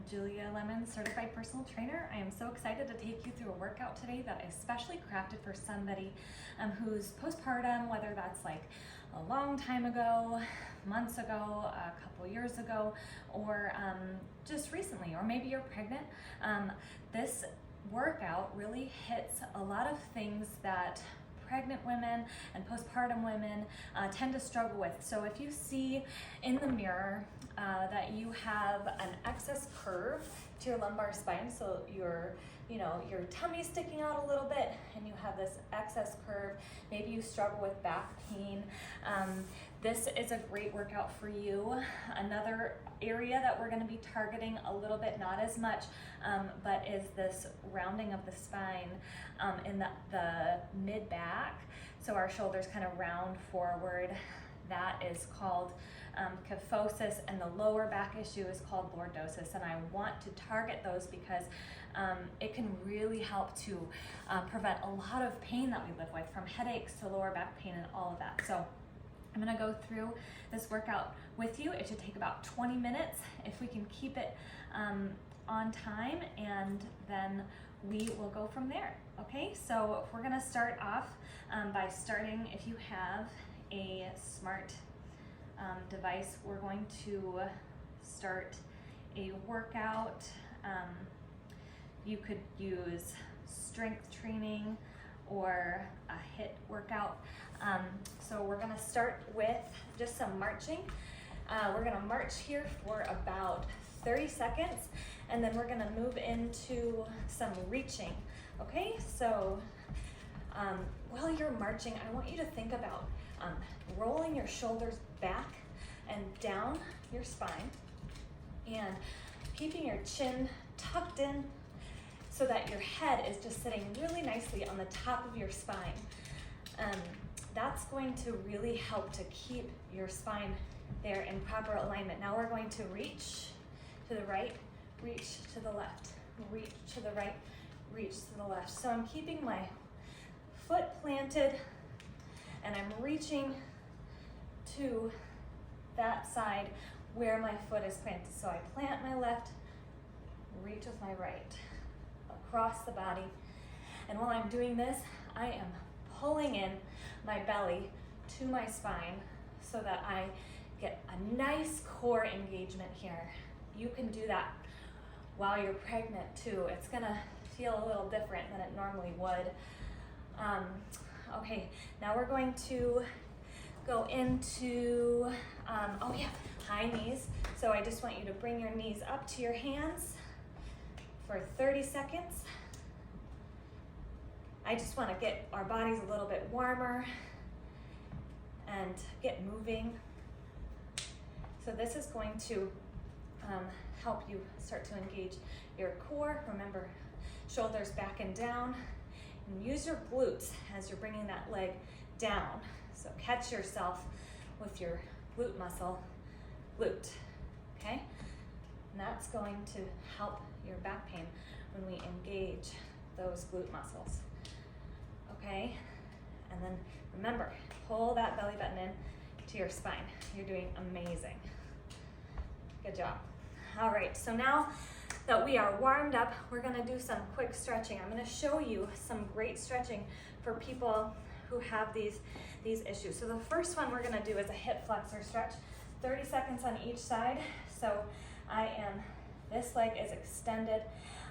Julia Lemmens, certified personal trainer. I am so excited to take you through a workout today that I specially crafted for somebody who's postpartum, whether that's like a long time ago, months ago, a couple years ago, or just recently, or maybe you're pregnant. This workout really hits a lot of things that pregnant women and postpartum women tend to struggle with. So if you see in the mirror that you have an excess curve to your lumbar spine, so your tummy's sticking out a little bit and you have this excess curve, maybe you struggle with back pain, this is a great workout for you. Another area that we're going to be targeting a little bit, not as much, but is this rounding of the spine in the mid back. So our shoulders kind of round forward. That is called kyphosis, and the lower back issue is called lordosis. And I want to target those because it can really help to prevent a lot of pain that we live with, from headaches to lower back pain and all of that. So I'm gonna go through this workout with you. It should take about 20 minutes if we can keep it on time, and then we will go from there. Okay, so we're gonna start off by starting, if you have a smart device, we're going to start a workout. You could use strength training or a HIIT workout. So we're gonna start with just some marching. We're gonna march here for about 30 seconds, and then we're gonna move into some reaching. Okay, so while you're marching, I want you to think about rolling your shoulders back and down your spine and keeping your chin tucked in so that your head is just sitting really nicely on the top of your spine. That's going to really help to keep your spine there in proper alignment. Now we're going to reach to the right, reach to the left, reach to the right, reach to the left. So I'm keeping my foot planted and I'm reaching to that side where my foot is planted. So I plant my left, reach with my right, across the body. And while I'm doing this, I am pulling in my belly to my spine so that I get a nice core engagement here. You can do that while you're pregnant too. It's gonna feel a little different than it normally would. Okay, now we're going to go into, high knees. So I just want you to bring your knees up to your hands for 30 seconds. I just want to get our bodies a little bit warmer and get moving. So this is going to help you start to engage your core. Remember, shoulders back and down. And use your glutes as you're bringing that leg down. So catch yourself with your glute muscle, glute, okay? And that's going to help your back pain when we engage those glute muscles, okay? And then remember, pull that belly button in to your spine. You're doing amazing. Good job. All right, so now that we are warmed up, we're gonna do some quick stretching. I'm gonna show you some great stretching for people who have these issues. So the first one we're gonna do is a hip flexor stretch, 30 seconds on each side. So this leg is extended.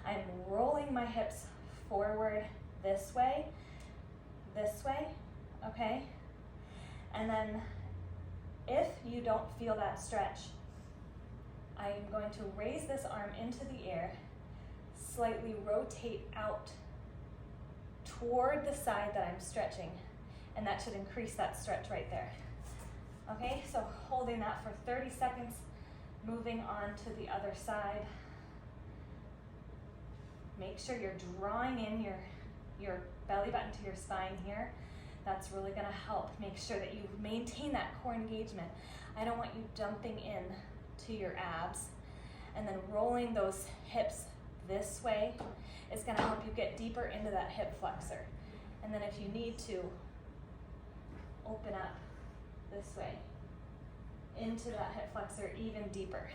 I'm rolling my hips forward this way, okay? And then if you don't feel that stretch, I'm going to raise this arm into the air, slightly rotate out toward the side that I'm stretching, and that should increase that stretch right there. Okay, so holding that for 30 seconds, moving on to the other side. Make sure you're drawing in your belly button to your spine here. That's really gonna help make sure that you maintain that core engagement. I don't want you jumping in to your abs, and then rolling those hips this way is going to help you get deeper into that hip flexor. And then if you need to, open up this way into that hip flexor even deeper.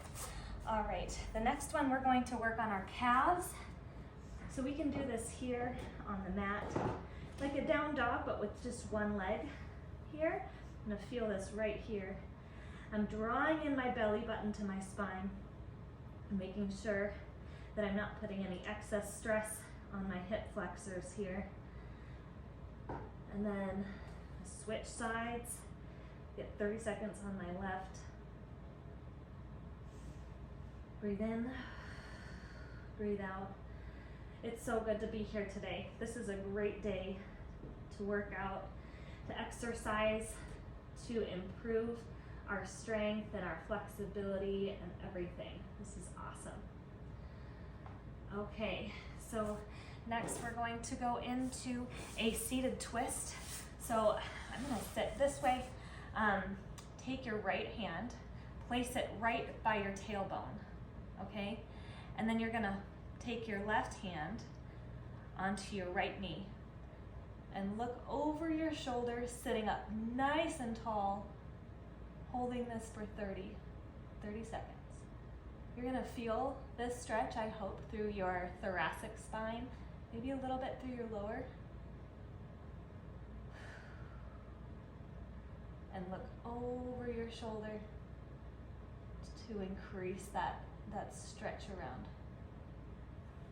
All right, the next one we're going to work on our calves. So we can do this here on the mat, like a down dog, but with just one leg here. I'm gonna feel this right here. I'm drawing in my belly button to my spine, and making sure that I'm not putting any excess stress on my hip flexors here. And then switch sides, get 30 seconds on my left. Breathe in, breathe out. It's so good to be here today. This is a great day to work out, to exercise, to improve our strength and our flexibility and everything. This is awesome. Okay, so next we're going to go into a seated twist. So I'm gonna sit this way. Take your right hand, place it right by your tailbone, okay? And then you're gonna take your left hand onto your right knee and look over your shoulders, sitting up nice and tall, holding this for 30 seconds. You're gonna feel this stretch, I hope, through your thoracic spine, maybe a little bit through your lower. And look over your shoulder to increase that stretch around.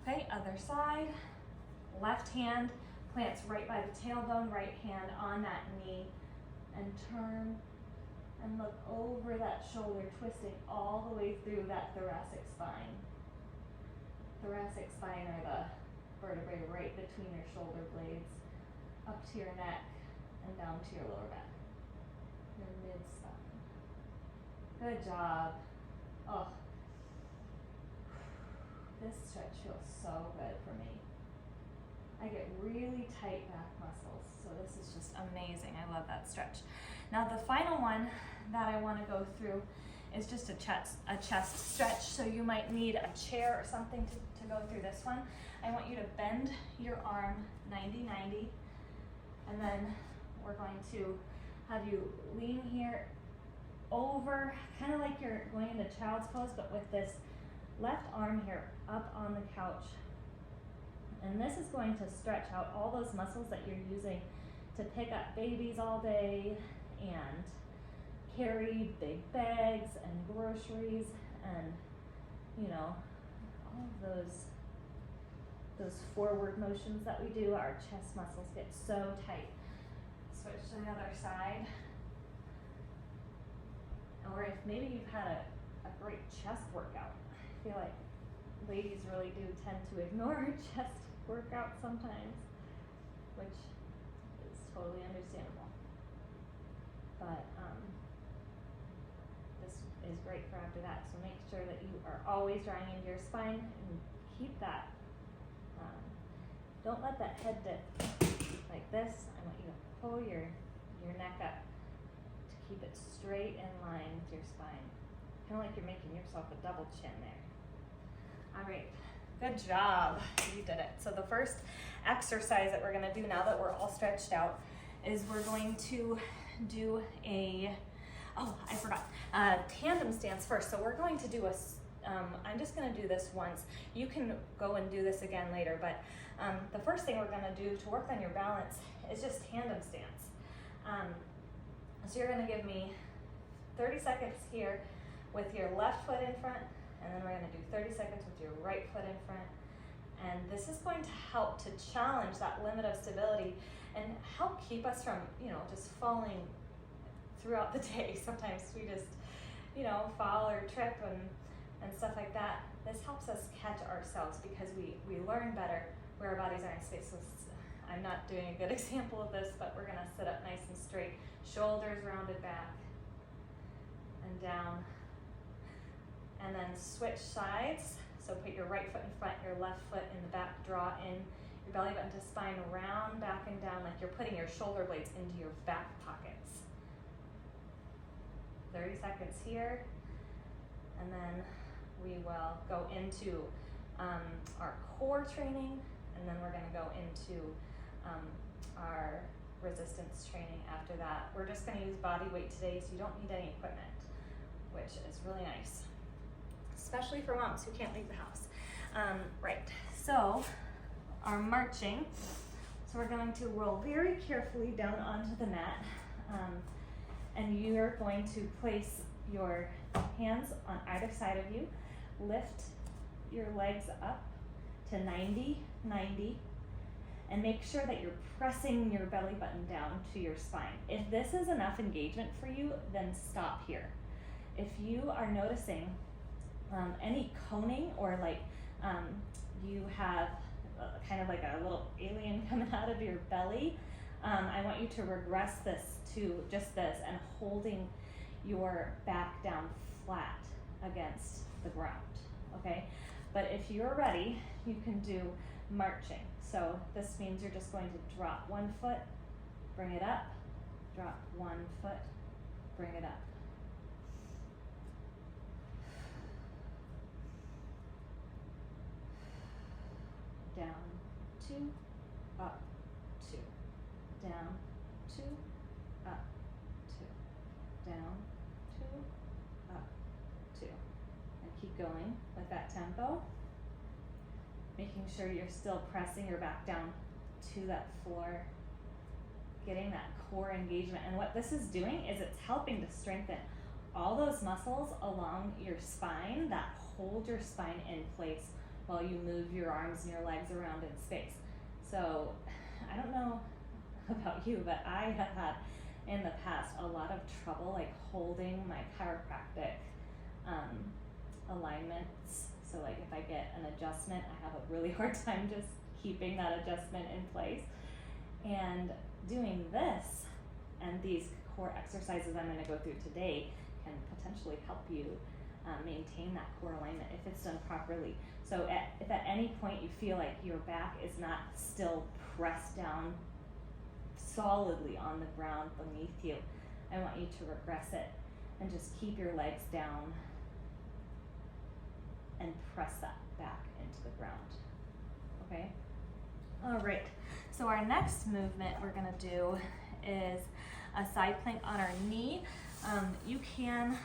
Okay, other side. Left hand plants right by the tailbone, right hand on that knee, and turn and look over that shoulder, twisting all the way through that thoracic spine. Thoracic spine are the vertebrae right between your shoulder blades, up to your neck and down to your lower back, your mid spine. Good job. Oh, this stretch feels so good for me. I get really tight back muscles, so this is just amazing. I love that stretch. Now the final one that I want to go through is just a chest stretch, so you might need a chair or something to go through this one. I want you to bend your arm 90-90, and then we're going to have you lean here over, kind of like you're going into child's pose, but with this left arm here up on the couch. And this is going to stretch out all those muscles that you're using to pick up babies all day and carry big bags and groceries and, you know, all of those forward motions that we do. Our chest muscles get so tight. Switch to the other side. Or if maybe you've had a great chest workout, I feel like ladies really do tend to ignore chest workout sometimes, which is totally understandable. But this is great for after that. So make sure that you are always drawing into your spine and keep that. Don't let that head dip like this. I want you to pull your neck up to keep it straight in line with your spine. Kind of like you're making yourself a double chin there. All right. Good job, you did it. So the first exercise that we're gonna do now that we're all stretched out is we're going to do I forgot, tandem stance first. So we're going to do I'm just gonna do this once. You can go and do this again later, but the first thing we're gonna do to work on your balance is just tandem stance. So you're gonna give me 30 seconds here with your left foot in front, and then we're gonna do 30 seconds with your right foot in front. And this is going to help to challenge that limit of stability and help keep us from, just falling throughout the day. Sometimes we just, fall or trip and stuff like that. This helps us catch ourselves because we learn better where our bodies are in space. So I'm not doing a good example of this, but we're gonna sit up nice and straight, shoulders rounded back and down. And then switch sides. So put your right foot in front, your left foot in the back, draw in your belly button to spine, round back and down like you're putting your shoulder blades into your back pockets. 30 seconds here. And then we will go into our core training, and then we're gonna go into our resistance training after that. We're just gonna use body weight today, so you don't need any equipment, which is really nice. especially for moms who can't leave the house. Right, so our marching. So we're going to roll very carefully down onto the mat, and you're going to place your hands on either side of you, lift your legs up to 90, 90, and make sure that you're pressing your belly button down to your spine. If this is enough engagement for you, then stop here. If you are noticing any coning or like you have kind of like a little alien coming out of your belly, I want you to regress this to just this and holding your back down flat against the ground, okay? But if you're ready, you can do marching. So this means you're just going to drop one foot, bring it up, drop one foot, bring it up. Down, 2, up, 2, down, 2, up, 2, down, 2, up, 2. And keep going with that tempo, making sure you're still pressing your back down to that floor, getting that core engagement. And what this is doing is it's helping to strengthen all those muscles along your spine that hold your spine in place while you move your arms and your legs around in space. So I don't know about you, but I have had in the past a lot of trouble like holding my chiropractic alignments. So like if I get an adjustment, I have a really hard time just keeping that adjustment in place. And doing this and these core exercises I'm going to go through today can potentially help you maintain that core alignment if it's done properly. So if at any point you feel like your back is not still pressed down solidly on the ground beneath you, I want you to regress it and just keep your legs down and press that back into the ground, okay? All right, so our next movement we're gonna do is a side plank on our knee. You can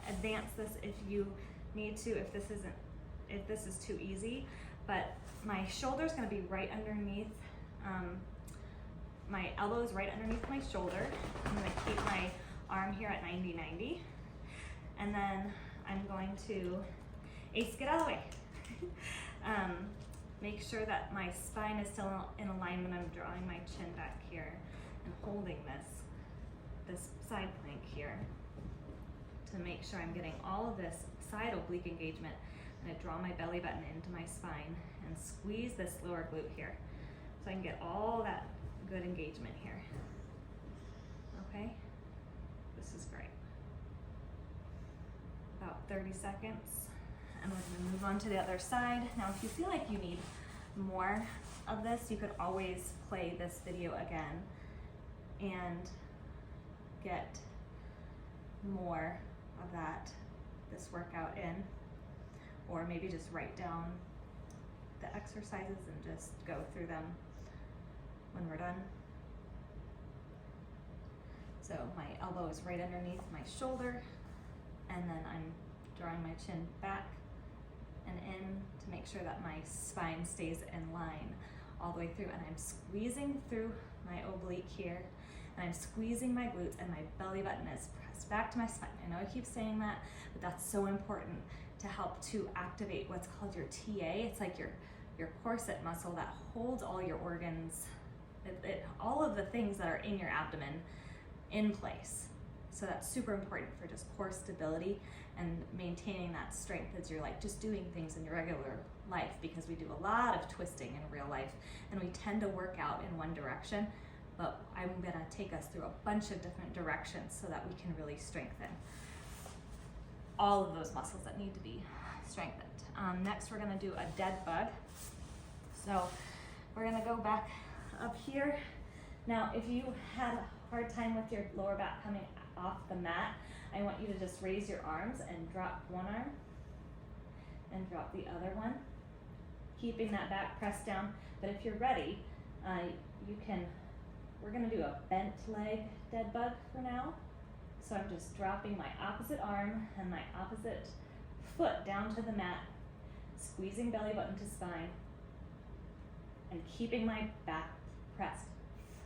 advance this if you need to, if this is too easy, but my shoulder is going to be right underneath, my elbow is right underneath my shoulder. I'm going to keep my arm here at 90-90, and then I'm going to ace get out of the way. Make sure that my spine is still in alignment. I'm drawing my chin back here and holding this side plank here to make sure I'm getting all of this side oblique engagement. I'm gonna draw my belly button into my spine and squeeze this lower glute here so I can get all that good engagement here. Okay, this is great. About 30 seconds, and we're gonna move on to the other side. Now, if you feel like you need more of this, you could always play this video again and get more of this workout in, or maybe just write down the exercises and just go through them when we're done. So my elbow is right underneath my shoulder, and then I'm drawing my chin back and in to make sure that my spine stays in line all the way through, and I'm squeezing through my oblique here, and I'm squeezing my glutes, and my belly button is pressed back to my spine. I know I keep saying that, but that's so important to help to activate what's called your TA. It's like your corset muscle that holds all your organs, all of the things that are in your abdomen in place. So that's super important for just core stability and maintaining that strength as you're like just doing things in your regular life, because we do a lot of twisting in real life and we tend to work out in one direction, but I'm gonna take us through a bunch of different directions so that we can really strengthen all of those muscles that need to be strengthened. Next, we're gonna do a dead bug. So we're gonna go back up here. Now, if you had a hard time with your lower back coming off the mat, I want you to just raise your arms and drop one arm and drop the other one, keeping that back pressed down. But if you're ready, we're gonna do a bent leg dead bug for now. So I'm just dropping my opposite arm and my opposite foot down to the mat, squeezing belly button to spine, and keeping my back pressed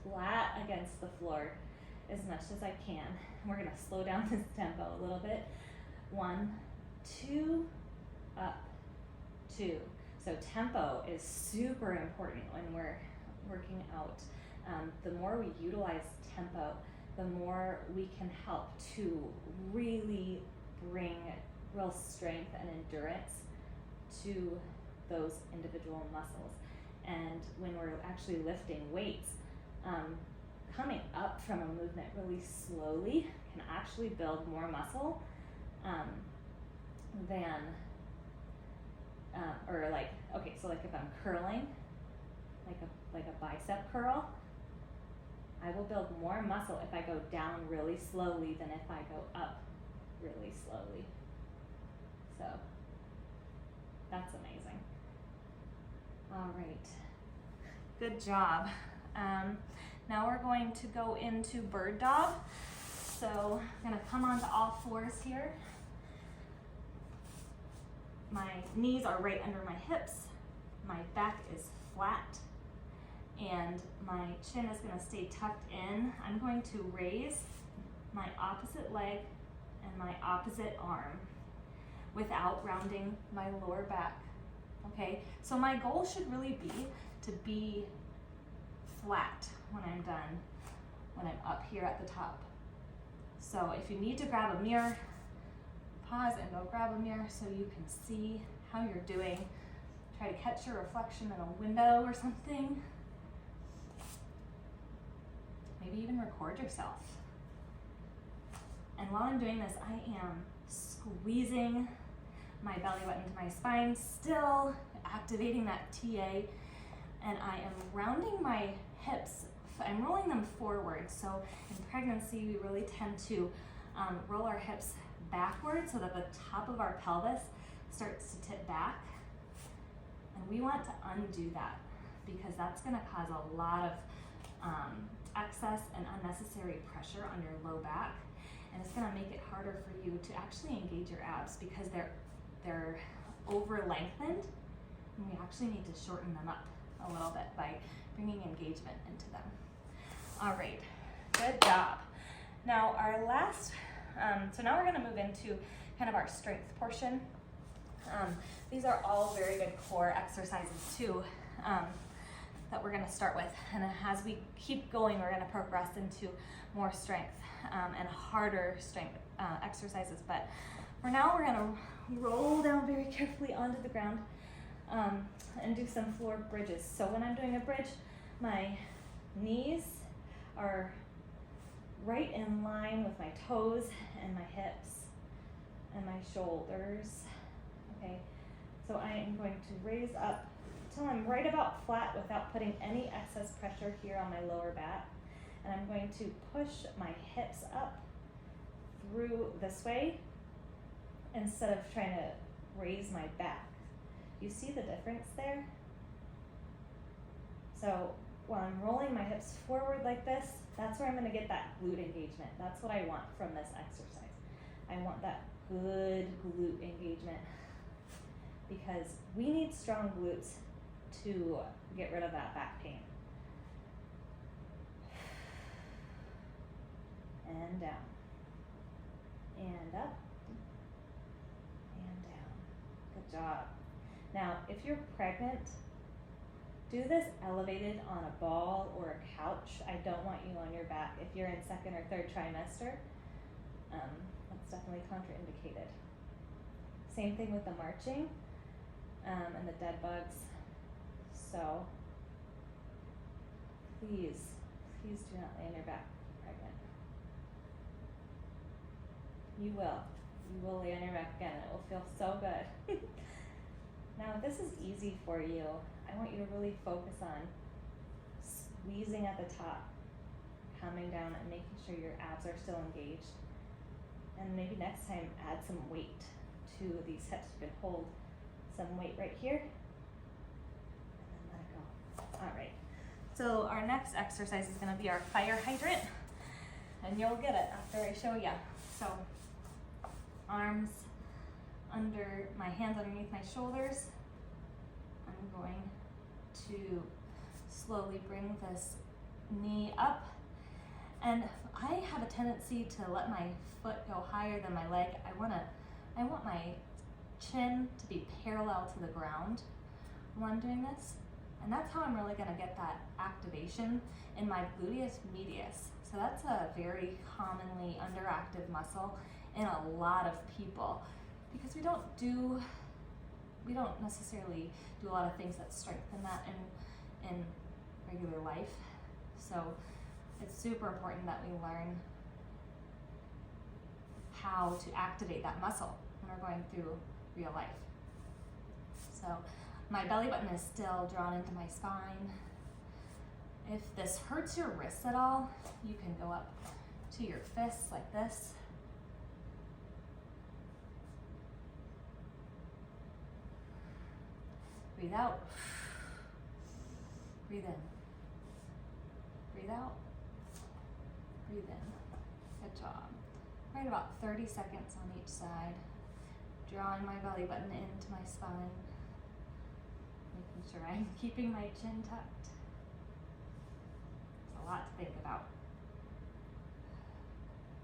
flat against the floor as much as I can. We're gonna slow down this tempo a little bit. 1, 2, up, 2. So tempo is super important when we're working out. The more we utilize tempo, the more we can help to really bring real strength and endurance to those individual muscles. And when we're actually lifting weights, coming up from a movement really slowly can actually build more muscle than, or like, okay, so like if I'm curling, like a bicep curl, I will build more muscle if I go down really slowly than if I go up really slowly. So that's amazing. All right, good job. Now we're going to go into bird dog. So I'm gonna come onto all fours here. My knees are right under my hips. My back is flat and my chin is gonna stay tucked in. I'm going to raise my opposite leg and my opposite arm without rounding my lower back. Okay, so my goal should really be to be flat when I'm done, when I'm up here at the top. So if you need to grab a mirror, pause and go grab a mirror so you can see how you're doing. Try to catch your reflection in a window or something. Maybe even record yourself. And while I'm doing this, I am squeezing my belly button to my spine, still activating that TA, and I am rounding my hips. I'm rolling them forward. So in pregnancy, we really tend to roll our hips backward so that the top of our pelvis starts to tip back. And we want to undo that because that's going to cause a lot of excess and unnecessary pressure on your low back. And it's going to make it harder for you to actually engage your abs because they're over lengthened, and we actually need to shorten them up a little bit by bringing engagement into them. All right, good job. Now our last, so now we're gonna move into kind of our strength portion. These are all very good core exercises too that we're gonna start with. And as we keep going, we're gonna progress into more strength and harder strength exercises. But for now, we're gonna roll down very carefully onto the ground and do some floor bridges. So when I'm doing a bridge, my knees are right in line with my toes and my hips and my shoulders. Okay, so I am going to raise up till I'm right about flat without putting any excess pressure here on my lower back. And I'm going to push my hips up through this way instead of trying to raise my back. You see the difference there? So while I'm rolling my hips forward like this, that's where I'm gonna get that glute engagement. That's what I want from this exercise. I want that good glute engagement because we need strong glutes to get rid of that back pain. And down, and up, and down. Good job. Now, if you're pregnant, do this elevated on a ball or a couch. I don't want you on your back. If you're in second or third trimester, that's definitely contraindicated. Same thing with the marching and the dead bugs. So please do not lay on your back pregnant. You will lay on your back again. It will feel so good. Now, if this is easy for you, I want you to really focus on squeezing at the top, coming down and making sure your abs are still engaged. And maybe next time add some weight to these hips. You can hold some weight right here and then let it go. All right. So our next exercise is going to be our fire hydrant, and you'll get it after I show you. So arms under my hands underneath my shoulders. I'm going to slowly bring this knee up. And I have a tendency to let my foot go higher than my leg. I want my chin to be parallel to the ground when I'm doing this. And that's how I'm really gonna get that activation in my gluteus medius. So that's a very commonly underactive muscle in a lot of people because we don't necessarily do a lot of things that strengthen that in regular life. So it's super important that we learn how to activate that muscle when we're going through real life. So my belly button is still drawn into my spine. If this hurts your wrists at all, you can go up to your fists like this. Breathe out. Breathe in. Breathe out. Breathe in. Good job. Right about 30 seconds on each side. Drawing my belly button into my spine. Making sure I'm keeping my chin tucked. It's a lot to think about.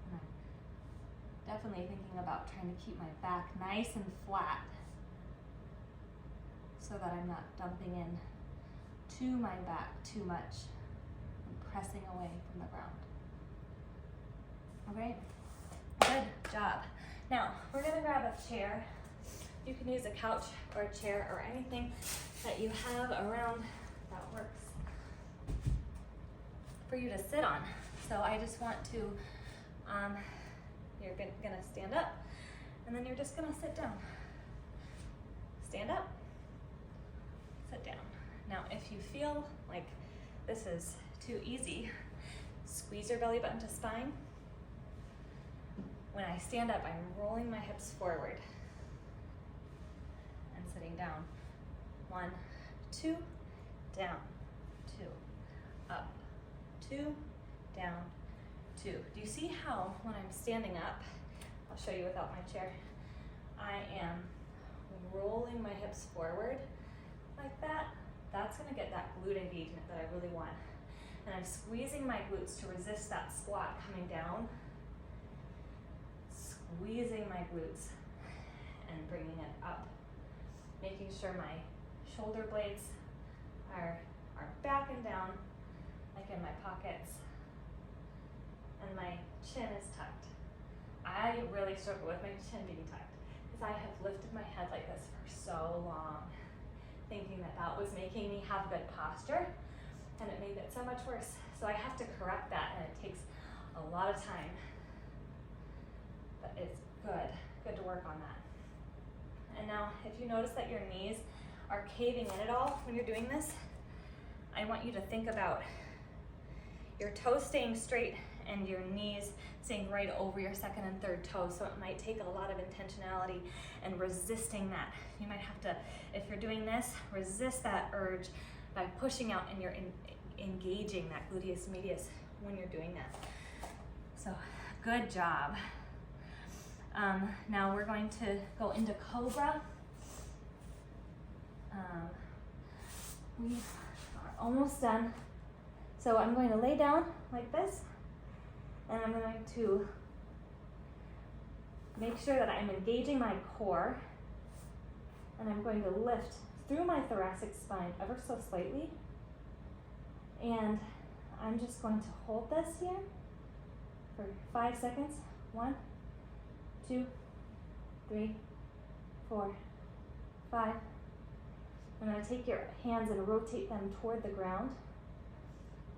And I'm definitely thinking about trying to keep my back nice and flat so that I'm not dumping in to my back too much and pressing away from the ground. Okay, good job. Now, we're gonna grab a chair. You can use a couch or a chair or anything that you have around that works for you to sit on. So I just want to, you're gonna stand up and then you're just gonna sit down. Stand up, sit down. Now, if you feel like this is too easy, squeeze your belly button to spine. When I stand up, I'm rolling my hips forward and sitting down. 1, 2, down, 2, up, 2, down, 2. Do you see how when I'm standing up, I'll show you without my chair, I am rolling my hips forward like that? That's gonna get that glute engagement that I really want. And I'm squeezing my glutes to resist that squat coming down. Squeezing my glutes and bringing it up. Making sure my shoulder blades are back and down, like in my pockets. And my chin is tucked. I really struggle with my chin being tucked because I have lifted my head like this for so long, thinking that that was making me have good posture, and it made it so much worse. So I have to correct that, and it takes a lot of time. But it's good to work on that. And now, if you notice that your knees are caving in at all when you're doing this, I want you to think about your toes staying straight and your knees staying right over your second and third toes. So it might take a lot of intentionality and resisting that. You might have to, if you're doing this, resist that urge by pushing out and you're engaging that gluteus medius when you're doing that. So good job. Now we're going to go into Cobra. We are almost done. So I'm going to lay down like this, and I'm going to make sure that I'm engaging my core, and I'm going to lift through my thoracic spine ever so slightly, and I'm just going to hold this here for 5 seconds. 1, 2, 3, 4, 5. I'm going to take your hands and rotate them toward the ground.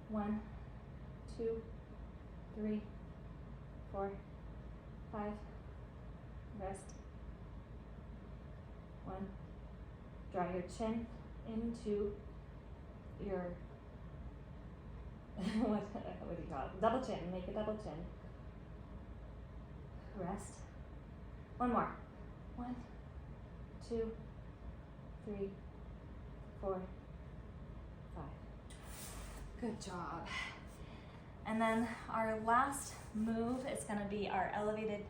1, 2, 3, 4, 5. Rest. 1. Draw your chin into your what do you call it? Double chin. Make a double chin. Rest. 1 more. 1, 2, 3, 4, 5. Good job. And then our last move is going to be our elevated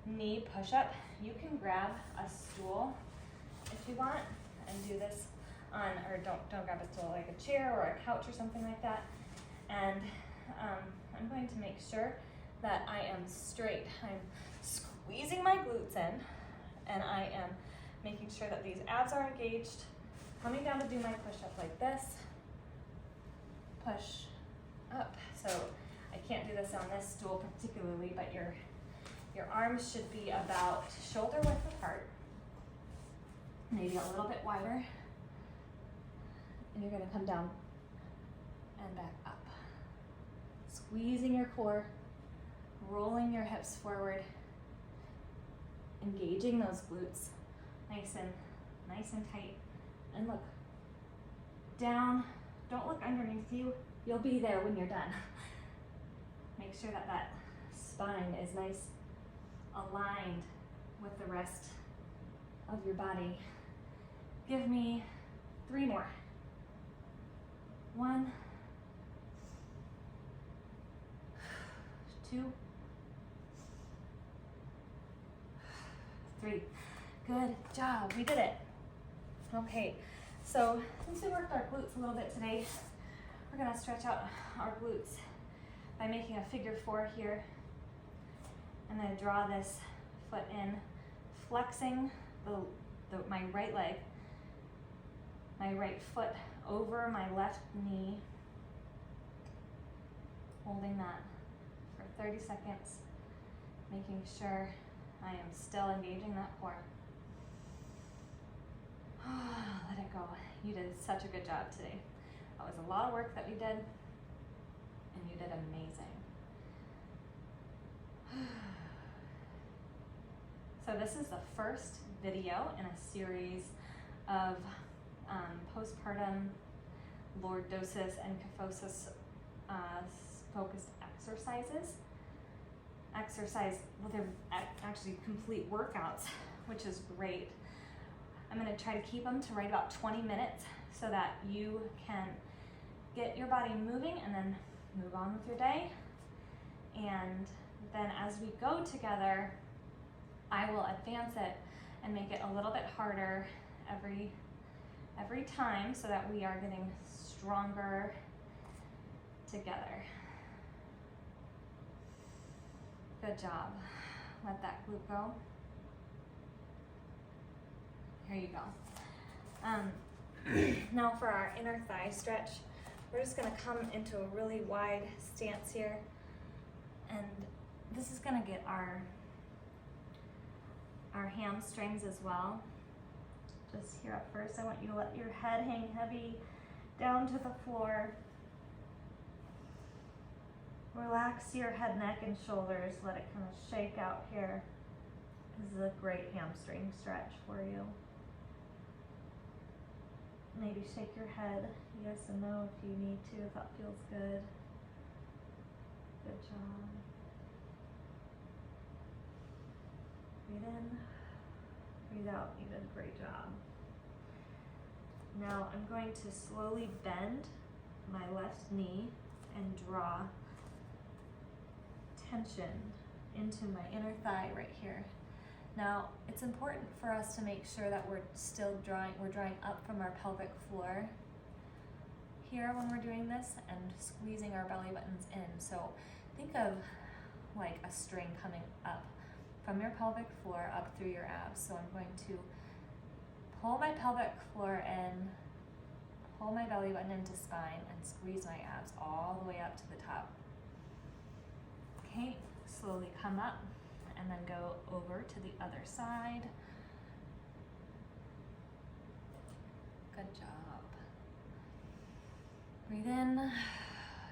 knee push-up. You can grab a stool if you want and do this on, or don't grab a stool, like a chair or a couch or something like that. And I'm going to make sure that I am straight. I'm squeezing my glutes in, and I am making sure that these abs are engaged. Coming down to do my push-up like this. Push up. So I can't do this on this stool particularly, but your arms should be about shoulder width apart, maybe a little bit wider. And you're gonna come down and back up. Squeezing your core, rolling your hips forward, engaging those glutes nice and tight. And look down, don't look underneath you. You'll be there when you're done. Make sure that that spine is nice, aligned with the rest of your body. Give me 3 more. 1, 2, 3. Good job, we did it. Okay, so since we worked our glutes a little bit today, we're gonna stretch out our glutes by making a figure 4 here. I'm gonna draw this foot in, flexing my right leg, my right foot over my left knee, holding that for 30 seconds, making sure I am still engaging that core. Let it go. You did such a good job today. That was a lot of work that we did, and you did amazing. So this is the first video in a series of postpartum lordosis and kyphosis focused exercises. Well, they're actually complete workouts, which is great. I'm going to try to keep them to right about 20 minutes so that you can get your body moving and then move on with your day. And then as we go together, I will advance it and make it a little bit harder every time so that we are getting stronger together. Good job. Let that glute go. Here you go. Now for our inner thigh stretch, we're just gonna come into a really wide stance here. And this is gonna get our hamstrings as well. Just here up first, I want you to let your head hang heavy down to the floor. Relax your head, neck, and shoulders. Let it kind of shake out here. This is a great hamstring stretch for you. Maybe shake your head yes and no if you need to, if that feels good. Good job. Breathe in, breathe out. You did a great job. Now I'm going to slowly bend my left knee and draw tension into my inner thigh right here. Now, it's important for us to make sure that we're drawing up from our pelvic floor here when we're doing this and squeezing our belly buttons in. So think of like a string coming up from your pelvic floor up through your abs. So I'm going to pull my pelvic floor in, pull my belly button into spine, and squeeze my abs all the way up to the top. Okay, slowly come up and then go over to the other side. Good job. Breathe in,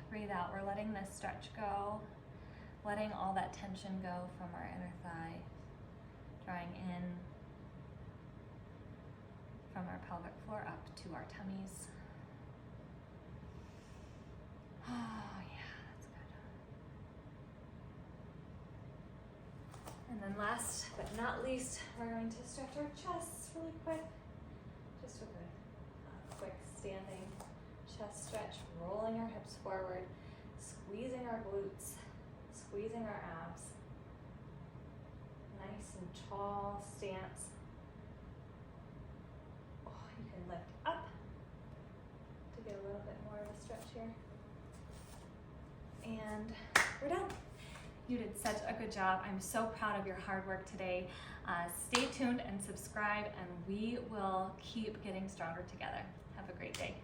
breathe out. We're letting this stretch go, letting all that tension go from our inner thigh, drawing in from our pelvic floor up to our tummies. Oh yeah, that's good. And then last but not least, we're going to stretch our chests really quick. Just with a quick standing chest stretch, rolling our hips forward, squeezing our glutes, squeezing our abs. nice and tall stance. Oh, you can lift up to get a little bit more of a stretch here. And we're done. You did such a good job. I'm so proud of your hard work today. Stay tuned and subscribe, and we will keep getting stronger together. Have a great day.